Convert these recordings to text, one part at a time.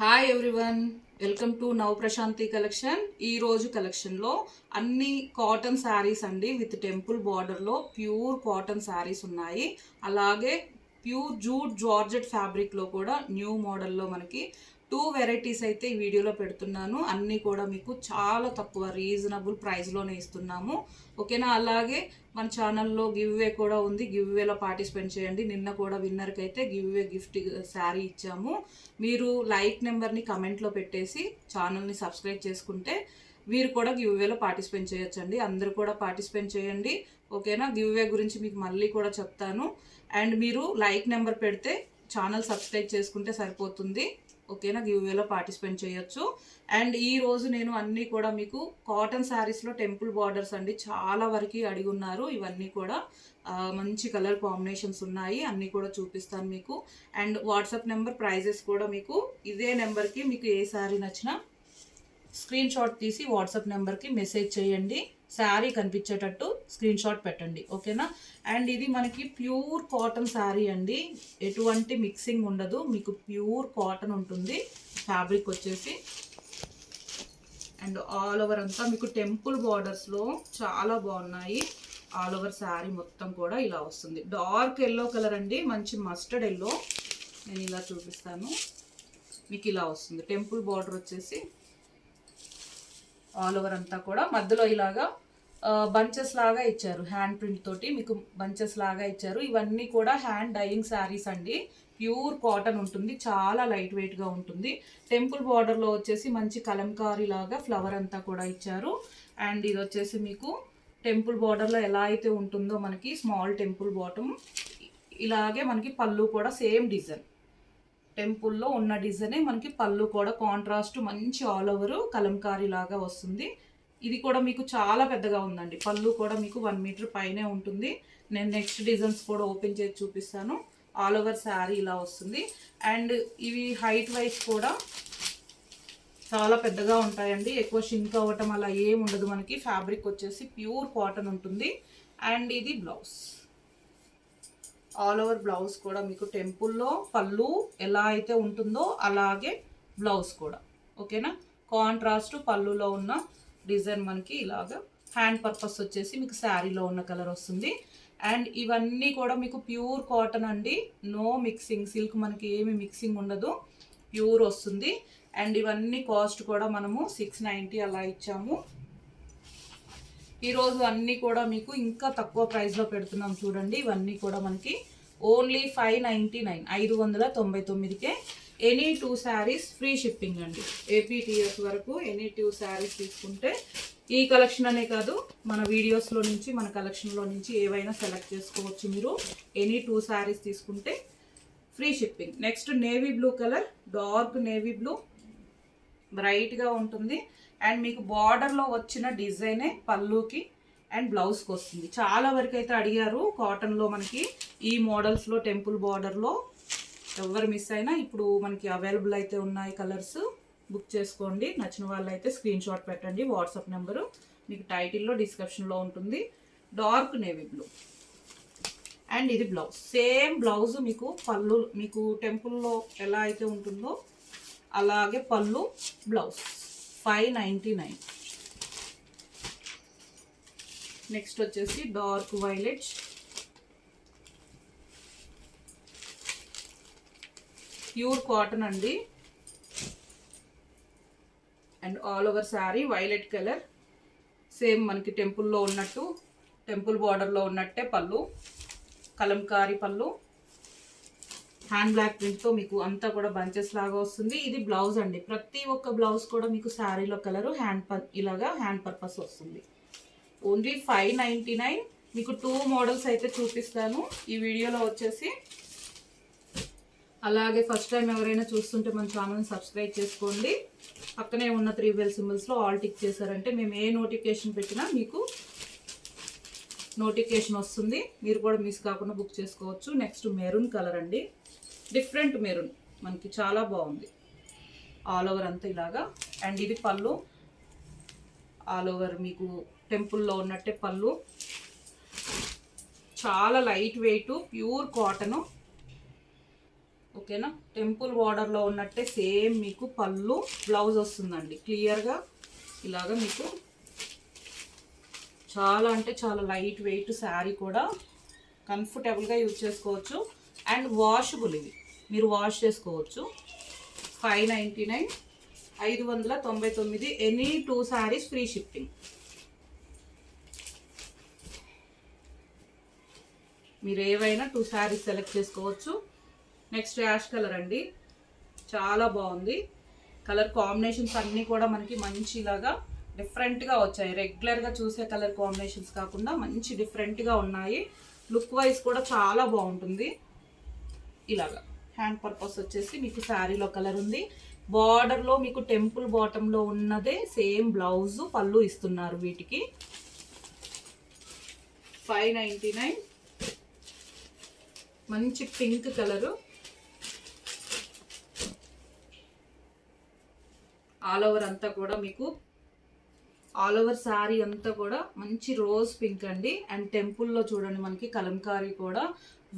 Hi everyone, welcome to Nav Prashanti collection. ఈ రోజు కలెక్షన్లో అన్ని కాటన్ శారీస్ అండి విత్ టెంపుల్ బార్డర్లో ప్యూర్ కాటన్ శారీస్ ఉన్నాయి. అలాగే ప్యూర్ జూట్ జార్జెట్ ఫ్యాబ్రిక్లో కూడా న్యూ మోడల్లో మనకి 2 వెరైటీస్ అయితే ఈ వీడియోలో పెడుతున్నాను. అన్నీ కూడా మీకు చాలా తక్కువ రీజనబుల్ ప్రైస్లోనే ఇస్తున్నాము, ఓకేనా. అలాగే మన ఛానల్లో గివ్ అవే కూడా ఉంది, గివ్ అవేలో పార్టిసిపేట్ చేయండి. నిన్న కూడా విన్నర్కి అయితే గివ్ అవే గిఫ్ట్ శారీ ఇచ్చాము. మీరు లైక్ నెంబర్ని కమెంట్లో పెట్టేసి ఛానల్ని సబ్స్క్రైబ్ చేసుకుంటే మీరు కూడా గివ్ అవేలో పార్టిసిపేట్ చేయొచ్చండి. అందరూ కూడా పార్టిసిపేట్ చేయండి, ఓకేనా. గివ్ అవే గురించి మీకు మళ్ళీ కూడా చెప్తాను. అండ్ మీరు లైక్ నెంబర్ పెడితే ఛానల్ సబ్స్క్రైబ్ చేసుకుంటే సరిపోతుంది, ఓకేనా. గివ్ అవేలో పార్టిసిపేట్ చేయొచ్చు. అండ్ ఈ రోజు నేను అన్నీ కూడా మీకు కాటన్ శారీస్లో టెంపుల్ బార్డర్స్ అండి చాలా వరకు అడిగి ఉన్నారు. ఇవన్నీ కూడా మంచి కలర్ కాంబినేషన్స్ ఉన్నాయి, అన్నీ కూడా చూపిస్తాను మీకు. అండ్ వాట్సాప్ నెంబర్, ప్రైజెస్ కూడా మీకు ఇదే నెంబర్కి మీకు ఏ శారీ నచ్చినా స్క్రీన్ షాట్ తీసి వాట్సాప్ నెంబర్కి మెసేజ్ చేయండి. శారీ కనిపించేటట్టు స్క్రీన్ షాట్ పెట్టండి, ఓకేనా. అండ్ ఇది మనకి ప్యూర్ కాటన్ శారీ అండి, ఎటువంటి మిక్సింగ్ ఉండదు, మీకు ప్యూర్ కాటన్ ఉంటుంది ఫ్యాబ్రిక్ వచ్చేసి. అండ్ ఆల్ ఓవర్ అంతా మీకు టెంపుల్ బార్డర్స్లో చాలా బాగున్నాయి. ఆల్ ఓవర్ శారీ మొత్తం కూడా ఇలా వస్తుంది. డార్క్ ఎల్లో కలర్ అండి, మంచి మస్టర్డ్ ఎల్లో. నేను ఇలా చూపిస్తాను, మీకు ఇలా వస్తుంది. టెంపుల్ బార్డర్ వచ్చేసి ఆల్ ఓవర్ అంతా కూడా మధ్యలో ఇలాగా బంచెస్ లాగా ఇచ్చారు, హ్యాండ్ ప్రింట్ తోటి మీకు బంచెస్ లాగా ఇచ్చారు. ఇవన్నీ కూడా హ్యాండ్ డైయింగ్ శారీస్ అండి, ప్యూర్ కాటన్ ఉంటుంది, చాలా లైట్ వెయిట్గా ఉంటుంది. టెంపుల్ బార్డర్లో వచ్చేసి మంచి కలంకారీ లాగా ఫ్లవర్ అంతా కూడా ఇచ్చారు. అండ్ ఇది వచ్చేసి మీకు టెంపుల్ బార్డర్లో ఎలా అయితే ఉంటుందో మనకి స్మాల్ టెంపుల్ బాటమ్, ఇలాగే మనకి పళ్ళు కూడా సేమ్ డిజైన్, టెంపుల్లో ఉన్న డిజైనే మనకి పళ్ళు కూడా కాంట్రాస్ట్ మంచి ఆల్ ఓవర్ కలంకారీ లాగా వస్తుంది. ఇది కూడా మీకు చాలా పెద్దగా ఉందండి, పళ్ళు కూడా మీకు 1 మీటర్ పైనే ఉంటుంది. నేను నెక్స్ట్ డిజైన్స్ కూడా ఓపెన్ చేసి చూపిస్తాను. ఆల్ ఓవర్ శారీ ఇలా వస్తుంది. అండ్ ఇవి హైట్ వైజ్ కూడా చాలా పెద్దగా ఉంటాయండి, ఎక్కువ షింక్ అవ్వటం అలా ఏం ఉండదు. మనకి ఫ్యాబ్రిక్ వచ్చేసి ప్యూర్ కాటన్ ఉంటుంది. అండ్ ఇది బ్లౌజ్, ఆల్ ఓవర్ బ్లౌజ్ కూడా మీకు టెంపుల్లో పళ్ళు ఎలా అయితే ఉంటుందో అలాగే బ్లౌజ్ కూడా, ఓకేనా. కాంట్రాస్ట్ పళ్ళులో ఉన్న డిజైన్ మనకి ఇలాగా హ్యాండ్ పర్పస్ వచ్చేసి మీకు శారీలో ఉన్న కలర్ వస్తుంది. అండ్ ఇవన్నీ కూడా మీకు ప్యూర్ కాటన్ అండి, నో మిక్సింగ్, సిల్క్ మనకి ఏమి మిక్సింగ్ ఉండదు, ప్యూర్ వస్తుంది. అండ్ ఇవన్నీ కాస్ట్ కూడా మనము 690 అలా ఇచ్చాము. ఈరోజు అన్నీ కూడా మీకు ఇంకా తక్కువ ప్రైస్లో పెడుతున్నాం చూడండి. ఇవన్నీ కూడా మనకి ఓన్లీ 599, 599కే ఎనీ 2 శారీస్ ఫ్రీ షిప్పింగ్ అండి. ఏపీటీఎస్ వరకు ఎనీ 2 శారీస్ తీసుకుంటే ఈ కలెక్షన్ అనే కాదు, మన వీడియోస్లో నుంచి మన కలెక్షన్లో నుంచి ఏవైనా సెలెక్ట్ చేసుకోవచ్చు మీరు. ఎనీ 2 శారీస్ తీసుకుంటే free shipping. Next navy blue colour, dark navy blue, బ్రైట్గా ఉంటుంది. అండ్ మీకు బార్డర్లో వచ్చిన డిజైనే పళ్ళుకి అండ్ బ్లౌజ్కి వస్తుంది. చాలా వరకు అయితే అడిగారు కాటన్లో మనకి ఈ మోడల్స్లో టెంపుల్ బార్డర్లో. ఎవరు మిస్ అయినా ఇప్పుడు మనకి అవైలబుల్ అయితే ఉన్నాయి కలర్స్, బుక్ చేసుకోండి. నచ్చిన వాళ్ళు అయితే స్క్రీన్ షాట్ పెట్టండి. వాట్సాప్ నెంబరు మీకు టైటిల్లో డిస్క్రిప్షన్లో ఉంటుంది. Dark navy blue. అండ్ ఇది బ్లౌజ్, సేమ్ బ్లౌజ్ మీకు పళ్ళు మీకు టెంపుల్లో ఎలా అయితే ఉంటుందో అలాగే పళ్ళు బ్లౌజ్ 599. నెక్స్ట్ వచ్చేసి డార్క్ వైలెట్, ప్యూర్ కాటన్ అండి. And all over sari violet colour, same మనకి టెంపుల్లో ఉన్నట్టు టెంపుల్ బార్డర్లో ఉన్నట్టే పళ్ళు, కలంకారీ పళ్ళు, హ్యాండ్ బ్లాక్ ప్రింట్తో మీకు అంతా కూడా బంచెస్ లాగా వస్తుంది. ఇది బ్లౌజ్ అండి, ప్రతి ఒక్క బ్లౌజ్ కూడా మీకు శారీలో కలరు ఇలాగా హ్యాండ్ పర్పస్ వస్తుంది. ఓన్లీ 599. మీకు 2 మోడల్స్ అయితే చూపిస్తాను ఈ వీడియోలో వచ్చేసి. అలాగే ఫస్ట్ టైం ఎవరైనా చూస్తుంటే మన ఛానల్ని సబ్స్క్రైబ్ చేసుకోండి. పక్కనే ఉన్న 3 బెల్ సింబల్స్లో ఆల్ టిక్ చేశారంటే మేము ఏ నోటిఫికేషన్ పెట్టినా మీకు నోటిఫికేషన్ వస్తుంది, మీరు కూడా మిస్ కాకుండా బుక్ చేసుకోవచ్చు. నెక్స్ట్ మెరూన్ కలర్ అండి, డిఫరెంట్ మెరూన్, మనకి చాలా బాగుంది. ఆల్ ఓవర్ అంతా ఇలాగా. అండ్ ఇది పళ్ళు, ఆల్ ఓవర్ మీకు టెంపుల్లో ఉన్నట్టే పళ్ళు, చాలా లైట్ వెయిట్ ప్యూర్ కాటను, ఓకేనా. టెంపుల్ బార్డర్లో ఉన్నట్టే సేమ్ మీకు పళ్ళు బ్లౌజ్ వస్తుందండి. క్లియర్గా ఇలాగా మీకు చాలా అంటే చాలా లైట్ వెయిట్ శారీ, కూడా కంఫర్టబుల్గా యూజ్ చేసుకోవచ్చు. అండ్ వాషబుల్, ఇవి మీరు వాష్ చేసుకోవచ్చు. 599, 599, ఎనీ 2 శారీస్ ఫ్రీ షిప్పింగ్. మీరు ఏవైనా 2 శారీస్ సెలెక్ట్ చేసుకోవచ్చు. నెక్స్ట్ యాష్ కలర్ అండి, చాలా బాగుంది. కలర్ కాంబినేషన్స్ అన్నీ కూడా మనకి మంచిలాగా డిఫరెంట్గా వచ్చాయి. రెగ్యులర్గా చూసే కలర్ కాంబినేషన్స్ కాకుండా మంచి డిఫరెంట్గా ఉన్నాయి. లుక్ వైజ్ కూడా చాలా బాగుంటుంది. ఇలాగా హ్యాండ్ పర్పస్ వచ్చేసి మీకు శారీలో కలర్ ఉంది. బార్డర్లో మీకు టెంపుల్ బాటంలో ఉన్నదే సేమ్ బ్లౌజ్ పళ్ళు ఇస్తున్నారు వీటికి. 599, మంచి పింక్ కలరు, ఆల్ ఓవర్ అంతా కూడా మీకు ఆల్ ఓవర్ శారీ అంతా కూడా మంచి రోజ్ పింక్ అండి. అండ్ టెంపుల్లో చూడండి మనకి కలంకారీ కూడా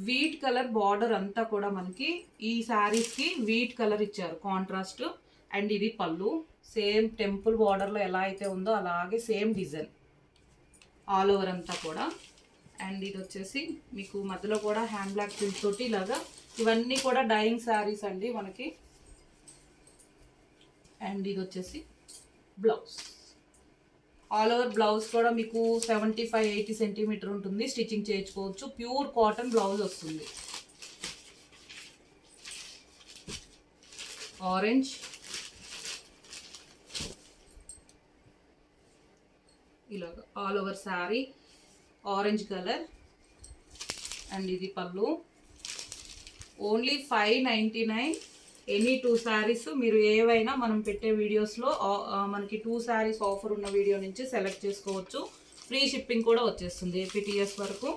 వీట్ కలర్ బార్డర్ అంతా కూడా మనకి ఈ శారీస్కి వీట్ కలర్ ఇచ్చారు కాంట్రాస్ట్. అండ్ ఇది పళ్ళు, సేమ్ టెంపుల్ బార్డర్లో ఎలా అయితే ఉందో అలాగే సేమ్ డిజైన్ ఆల్ ఓవర్ అంతా కూడా. అండ్ ఇది వచ్చేసి మీకు మధ్యలో కూడా హ్యాండ్ బ్లాక్ ప్రింట్ తోటి ఇలాగా, ఇవన్నీ కూడా డైయింగ్ శారీస్ అండి మనకి. అండ్ ఇది వచ్చేసి బ్లౌజ్, ఆల్ ఓవర్ బ్లౌజ్ కూడా మీకు 75-80 సెంటీమీటర్ ఉంటుంది, స్టిచ్చింగ్ చేయించుకోవచ్చు. ప్యూర్ కాటన్ బ్లౌజ్ వస్తుంది. ఆరెంజ్, ఇలాగ all over sari orange colour. And ఇది పళ్ళు. Only 599, any 2 saris. మీరు ఏవైనా మనం పెట్టే వీడియోస్లో మనకి 2 శారీస్ ఆఫర్ ఉన్న వీడియో నుంచి సెలెక్ట్ చేసుకోవచ్చు. ఫ్రీ షిప్పింగ్ కూడా వచ్చేస్తుంది APTS వరకు.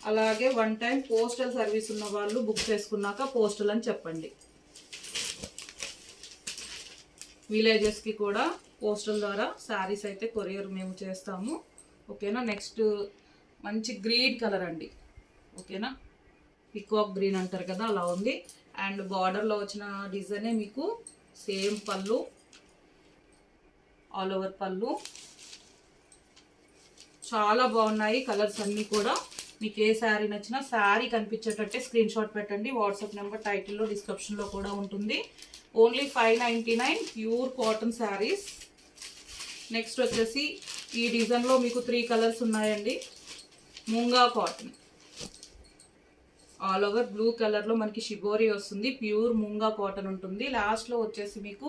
అలాగే 1 టైం పోస్టల్ సర్వీస్ ఉన్న వాళ్ళు బుక్ చేసుకున్నాక పోస్టల్ అని చెప్పండి. విలేజెస్కి కూడా పోస్టల్ ద్వారా శారీస్ అయితే కొరియర్ మేము చేస్తాము. ఓకేనా. నెక్స్ట్ మంచి గ్రీన్ కలర్ అండి. ఓకేనా, పికాక్ గ్రీన్ అంటారు కదా, అలా ఉంది. అండ్ బార్డర్లో వచ్చిన డిజైనే మీకు సేమ్ పళ్ళు, ఆల్ ఓవర్ పళ్ళు. చాలా బాగున్నాయి కలర్స్ అన్నీ కూడా. మీకు ఏ శారీ నచ్చినా శారీ కనిపించేటట్టే స్క్రీన్ షాట్ పెట్టండి. వాట్సాప్ నెంబర్ టైటిల్లో డిస్క్రిప్షన్లో కూడా ఉంటుంది. Only 599, pure cotton saris. Next వచ్చేసి ఈ డిజైన్లో మీకు 3 కలర్స్ ఉన్నాయండి. మూంగా కాటన్, ఆల్ ఓవర్ బ్లూ కలర్లో మనకి షిబోరి వస్తుంది. ప్యూర్ మూంగా కాటన్ ఉంటుంది. లాస్ట్లో వచ్చేసి మీకు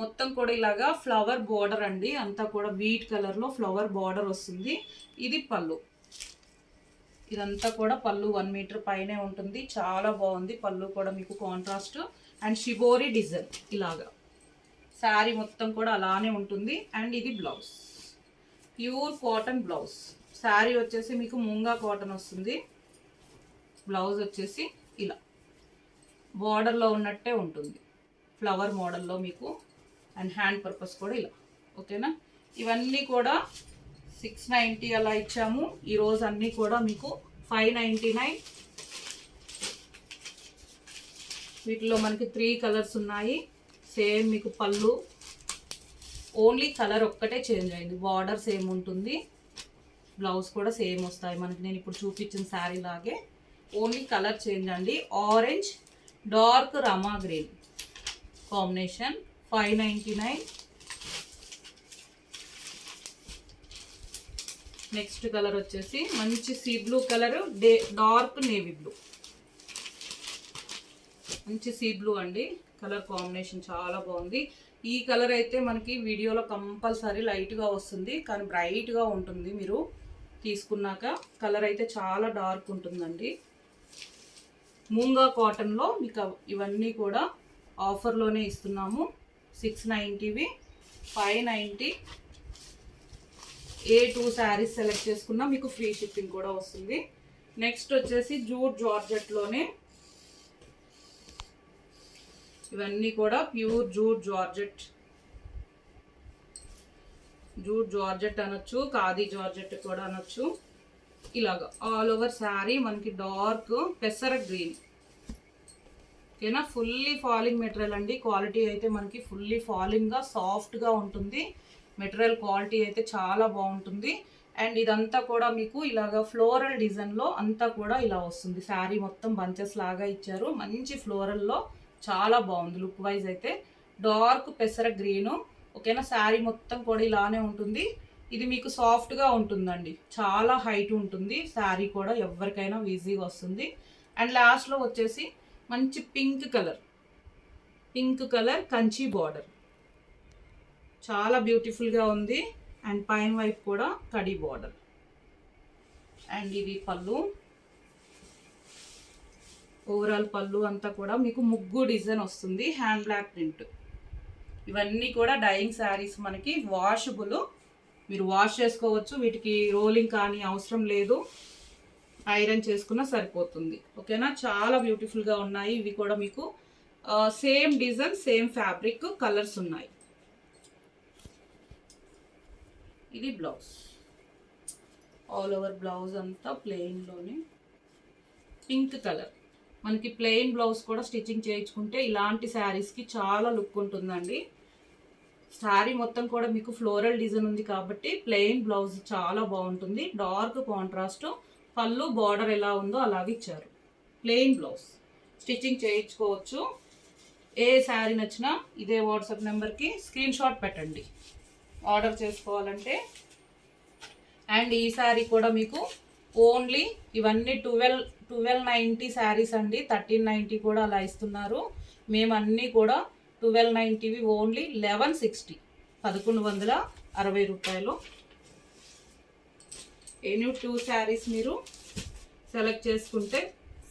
మొత్తం కూడా ఇలాగా ఫ్లవర్ బార్డర్ అండి, అంతా కూడా వీట్ కలర్లో ఫ్లవర్ బార్డర్ వస్తుంది. ఇది పళ్ళు, ఇదంతా కూడా పళ్ళు 1 మీటర్ పైనే ఉంటుంది. చాలా బాగుంది పళ్ళు కూడా మీకు కాంట్రాస్ట్. అండ్ షిబోరి డిజైన్ ఇలాగా శారీ మొత్తం కూడా అలానే ఉంటుంది. అండ్ ఇది blouse, pure cotton blouse. Sari వచ్చేసి మీకు మూంగా కాటన్ వస్తుంది. బ్లౌజ్ వచ్చేసి ఇలా బార్డర్లో ఉన్నట్టే ఉంటుంది, ఫ్లవర్ మోడల్లో మీకు. అండ్ హ్యాండ్ పర్పస్ కూడా ఇలా. ఓకేనా. ఇవన్నీ కూడా 690 అలా ఇచ్చాము. ఈరోజు అన్నీ కూడా మీకు 599. వీటిలో మనకి 3 కలర్స్ ఉన్నాయి. సేమ్ మీకు పళ్ళు, ఓన్లీ కలర్ ఒక్కటే చేంజ్ అయింది. బార్డర్ సేమ్ ఉంటుంది, బ్లౌజ్ కూడా సేమ్ వస్తాయి మనకి. నేను ఇప్పుడు చూపించిన శారీ లాగే, ఓన్లీ కలర్ చేంజ్ అండి. ఆరెంజ్ డార్క్ రమా గ్రీన్ కాంబినేషన్. 599. నెక్స్ట్ కలర్ వచ్చేసి మంచి sea blue colour, dark navy blue. మంచి సీ బ్లూ అండి, కలర్ కాంబినేషన్ చాలా బాగుంది. ఈ కలర్ అయితే మనకి వీడియోలో కంపల్సరీ లైట్గా వస్తుంది, కానీ బ్రైట్గా ఉంటుంది మీరు తీసుకున్నాక. కలర్ అయితే చాలా డార్క్ ఉంటుందండి. మూంగా కాటన్లో మీకు ఇవన్నీ కూడా ఆఫర్లోనే ఇస్తున్నాము. 690వి 590. ఏ 2 శారీస్ సెలెక్ట్ చేసుకున్నా మీకు ఫ్రీ షిప్పింగ్ కూడా వస్తుంది. నెక్స్ట్ వచ్చేసి జూట్ జార్జెట్లోనే ఇవన్నీ కూడా ప్యూర్ జూట్ జార్జెట్ అనొచ్చు, ఖాదీ జార్జెట్ కూడా అనొచ్చు. ఇలాగా ఆల్ ఓవర్ శారీ మనకి డార్క్ పెసర గ్రీన్, ఓకేనా. ఫుల్లీ ఫాలింగ్ మెటీరియల్ అండి. క్వాలిటీ అయితే మనకి ఫుల్లీ ఫాలింగ్గా సాఫ్ట్గా ఉంటుంది. మెటీరియల్ క్వాలిటీ అయితే చాలా బాగుంటుంది. అండ్ ఇదంతా కూడా మీకు ఇలాగ ఫ్లోరల్ డిజైన్లో అంతా కూడా ఇలా వస్తుంది. శారీ మొత్తం బంచెస్ లాగా ఇచ్చారు. మంచి ఫ్లోరల్లో చాలా బాగుంది లుక్ వైజ్ అయితే. డార్క్ పెసర గ్రీను. ఓకేనా. శారీ మొత్తం కూడా ఇలానే ఉంటుంది. ఇది మీకు సాఫ్ట్గా ఉంటుందండి. చాలా హైట్ ఉంటుంది. శారీ కూడా ఎవరికైనా ఈజీగా వస్తుంది. అండ్ లాస్ట్లో వచ్చేసి మంచి పింక్ కలర్ కంచి బార్డర్ చాలా బ్యూటిఫుల్గా ఉంది. అండ్ పైన వైపు కూడా కడి బార్డర్. అండ్ ఇది పళ్ళు. ఓవరాల్ పళ్ళు అంతా కూడా మీకు ముగ్గు డిజైన్ వస్తుంది. Hand black print. ఇవన్నీ కూడా డైయింగ్ శారీస్ మనకి వాషబుల్. మీరు వాష్ చేసుకోవచ్చు. వీటికి రోలింగ్ కానీ అవసరం లేదు. ఐరన్ చేసుకున్నా సరిపోతుంది. ఓకేనా. చాలా బ్యూటిఫుల్గా ఉన్నాయి. ఇవి కూడా మీకు same design same fabric colours ఉన్నాయి. ఇది బ్లౌజ్. ఆల్ ఓవర్ బ్లౌజ్ అంతా ప్లెయిన్లోనే పింక్ కలర్. మనకి ప్లెయిన్ బ్లౌజ్ కూడా స్టిచ్చింగ్ చేయించుకుంటే ఇలాంటి శారీస్కి చాలా లుక్ ఉంటుందండి. శారీ మొత్తం కూడా మీకు ఫ్లోరల్ డిజైన్ ఉంది కాబట్టి ప్లెయిన్ బ్లౌజ్ చాలా బాగుంటుంది. Dark contrast. పళ్ళు బార్డర్ ఎలా ఉందో అలాగే ఇచ్చారు. ప్లెయిన్ బ్లౌజ్ స్టిచ్చింగ్ చేయించుకోవచ్చు. ఏ శారీ నచ్చినా ఇదే వాట్సాప్ నెంబర్కి స్క్రీన్ షాట్ పెట్టండి ఆర్డర్ చేసుకోవాలంటే. అండ్ ఈ శారీ కూడా మీకు ఓన్లీ ఇవన్నీ 1290 శారీస్ అండి. 1390 కూడా అలా ఇస్తున్నారు. మేము అన్నీ కూడా 1290వి ఓన్లీ 1160 1160 రూపాయలు. ఎనీ 2 శారీస్ మీరు సెలెక్ట్ చేసుకుంటే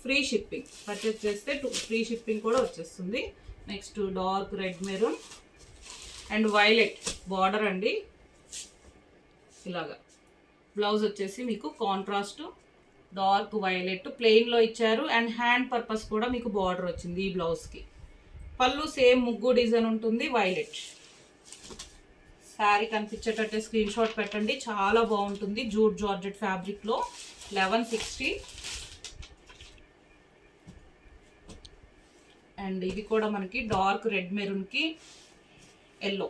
ఫ్రీ షిప్పింగ్. పర్చేస్ చేస్తే ఫ్రీ షిప్పింగ్ కూడా వచ్చేస్తుంది. Next dark red maroon and violet border అండి. ఇలాగా బ్లౌజ్ వచ్చేసి మీకు కాంట్రాస్ట్ డార్క్ వైలెట్ ప్లెయిన్లో ఇచ్చారు. అండ్ హ్యాండ్ పర్పస్ కూడా మీకు బార్డర్ వచ్చింది ఈ బ్లౌజ్కి. పళ్ళు సేమ్ ముగ్గు డిజైన్ ఉంటుంది. వైలెట్ శారీ కనిపించేటట్టే స్క్రీన్ షాట్ పెట్టండి. చాలా బాగుంటుంది. జూట్ జార్జెట్ ఫ్యాబ్రిక్లో 1160. అండ్ ఇది కూడా మనకి డార్క్ రెడ్ మెరూన్కి yellow.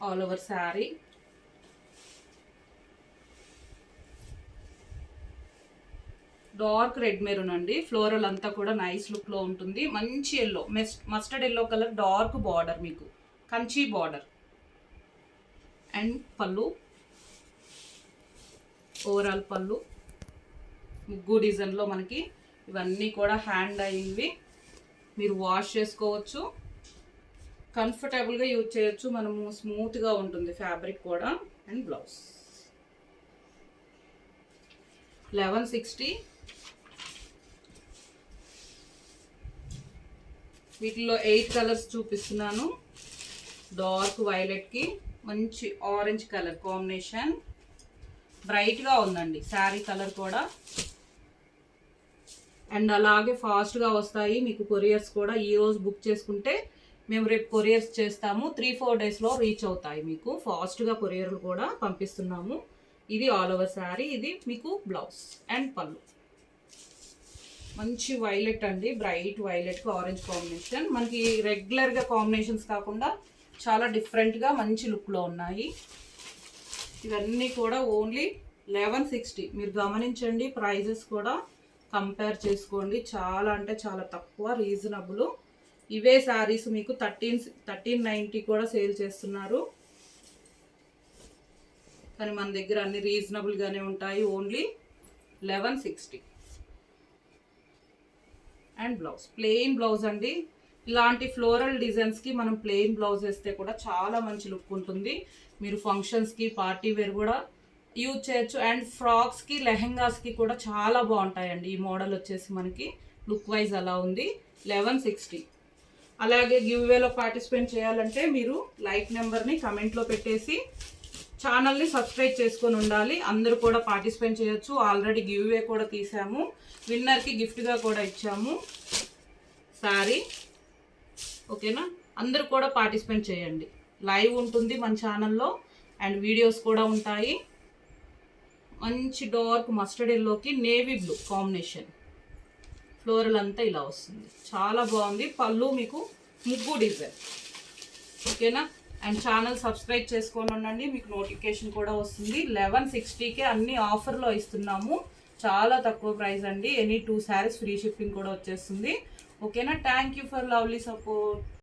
All over sari. Dark red maroon అండి. ఫ్లోరల్ అంతా కూడా నైస్ లుక్లో ఉంటుంది. మంచి yellow mustard yellow colour dark border మీకు కంచి బార్డర్. అండ్ పళ్ళు ఓవరాల్ పళ్ళు ముగ్గు డిజైన్లో మనకి ఇవన్నీ కూడా హ్యాండ్ అయ్యింది. మీరు వాష్ చేసుకోవచ్చు. కంఫర్టబుల్గా యూజ్ చేయొచ్చు. మనము స్మూత్గా ఉంటుంది ఫ్యాబ్రిక్ కూడా. And blouse 1160. వీటిలో 8 కలర్స్ చూపిస్తున్నాను. డార్క్ వైలెట్కి మంచి ఆరెంజ్ కలర్ కాంబినేషన్. బ్రైట్గా ఉందండి శారీ కలర్ కూడా. అండ్ అలాగే ఫాస్ట్గా వస్తాయి మీకు కొరియర్స్ కూడా. ఈరోజు బుక్ చేసుకుంటే మేము రేపు కొరియర్స్ చేస్తాము. 3-4 డేస్లో రీచ్ అవుతాయి మీకు. ఫాస్ట్గా కొరియర్లు కూడా పంపిస్తున్నాము. ఇది ఆల్ ఓవర్ శారీ. ఇది మీకు బ్లౌజ్ అండ్ పళ్ళు. మంచి వైలెట్ అండి. బ్రైట్ వైలెట్కి ఆరెంజ్ కాంబినేషన్. మనకి రెగ్యులర్గా కాంబినేషన్స్ కాకుండా చాలా డిఫరెంట్గా మంచి లుక్లో ఉన్నాయి. ఇవన్నీ కూడా ఓన్లీ 1160. మీరు గమనించండి. ప్రైజెస్ కూడా కంపేర్ చేసుకోండి. చాలా అంటే చాలా తక్కువ, రీజనబుల్. ఇవే శారీస్ మీకు 1390 కూడా సేల్ చేస్తున్నారు. కానీ మన దగ్గర అన్ని రీజనబుల్గానే ఉంటాయి. Only 1160. And blouse plain blouse అండి. ఇలాంటి ఫ్లోరల్ డిజైన్స్కి మనం ప్లెయిన్ బ్లౌజ్ వేస్తే కూడా చాలా మంచి లుక్ ఉంటుంది. మీరు ఫంక్షన్స్కి పార్టీ వేర్ కూడా యూజ్ చేయొచ్చు. అండ్ ఫ్రాక్స్కి లెహెంగాస్కి కూడా చాలా బాగుంటాయండి. ఈ మోడల్ వచ్చేసి మనకి లుక్ వైజ్ అలా ఉంది. 1160. అలాగే గివ్ వేలో పార్టిసిపేట్ చేయాలంటే మీరు లైక్ నెంబర్ని కమెంట్లో పెట్టేసి ఛానల్ని సబ్స్క్రైబ్ చేసుకొని ఉండాలి. అందరూ కూడా పార్టిసిపేట్ చేయొచ్చు. ఆల్రెడీ గివ్ వే కూడా తీసాము. విన్నర్కి గిఫ్ట్గా కూడా ఇచ్చాము శారీ. ఓకేనా. అందరూ కూడా పార్టిసిపేట్ చేయండి. లైవ్ ఉంటుంది మన ఛానల్లో అండ్ వీడియోస్ కూడా ఉంటాయి. మంచి డార్క్ మస్టర్డ్ ఎల్లోకి నేవీ బ్లూ కాంబినేషన్. ఫ్లోరల్ అంతా ఇలా వస్తుంది, చాలా బాగుంది. పళ్ళు మీకు ముగ్గు డిజైన్. ఓకేనా. అండ్ ఛానల్ సబ్స్క్రైబ్ చేసుకొని ఉండండి, మీకు నోటిఫికేషన్ కూడా వస్తుంది. 1160కే అన్ని ఆఫర్లో ఇస్తున్నాము, చాలా తక్కువ ప్రైస్ అండి. ఎనీ 2 శారీస్ ఫ్రీ షిప్పింగ్ కూడా వచ్చేస్తుంది. ఓకేనా. Thank you for lovely support.